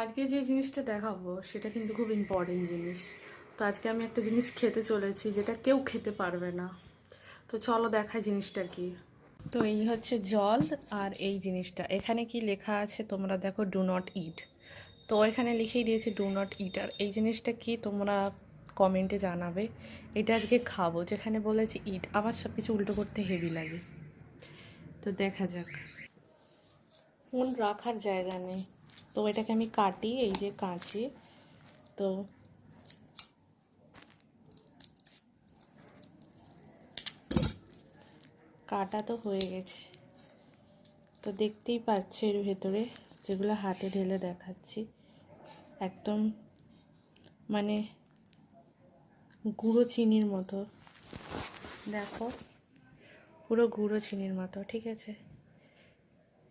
আজকে যে জিনিসটা দেখাবো সেটা কিন্তু খুব ইম্পর্টেন্ট জিনিস। তো আজকে আমি একটা জিনিস খেতে চলেছি যেটা কেউ খেতে পারবে না। তো চলো দেখাই জিনিসটা কি। তো এই হচ্ছে জল আর এই জিনিসটা। এখানে কি লেখা আছে তোমরা দেখো, ডু নট ইট। তো এখানে লিখেই দিয়েছে ডু নট ইট। আর এই জিনিসটা কি তোমরা কমেন্টে জানাবে। এটা আজকে খাবো, যেখানে বলেছে ইট। আমার সব কিছু উল্টো করতে হেভি লাগে। তো দেখা যাক। ফোন রাখার জায়গা নেই, তো এটাকে আমি কাটি, এই যে কাঁচি। তো কাটা তো হয়ে গেছে। তো দেখতেই পাচ্ছ এর ভেতরে যেগুলো হাতে ঢেলে দেখাচ্ছি, একদম মানে গুঁড়ো চিনির মতো। দেখো, পুরো গুঁড়ো চিনির মতো, ঠিক আছে।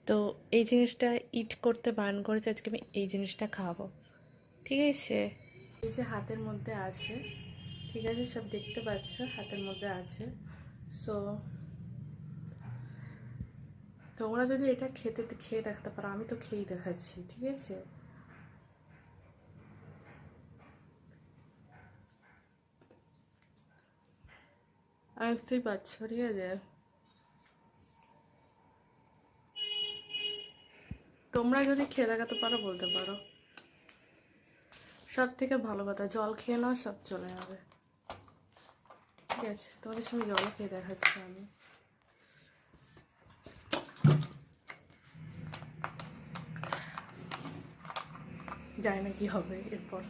তো এই জিনিসটা ইট করতে বারণ করেছে, আজকে আমি এই জিনিসটা খাবো, ঠিক আছে। এই যে হাতের মধ্যে আছে, ঠিক আছে, সব দেখতে পাচ্ছ হাতের মধ্যে আছে। সো তোমরা যদি এটা খেয়ে দেখতে পারো, আমি তো খেয়েই দেখাচ্ছি, ঠিক আছে। আর দেখতেই পাচ্ছ, ঠিক আছে। তোমরা যদি খেয়ে দেখাতে পারো বলতে পারো। সব থেকে ভালো কথা, জল খেয়ে নাও, সব চলে যাবে, ঠিক আছে। তোমাদের সঙ্গে জল খেয়ে দেখাচ্ছি আমি। জানি না কি হবে এরপর।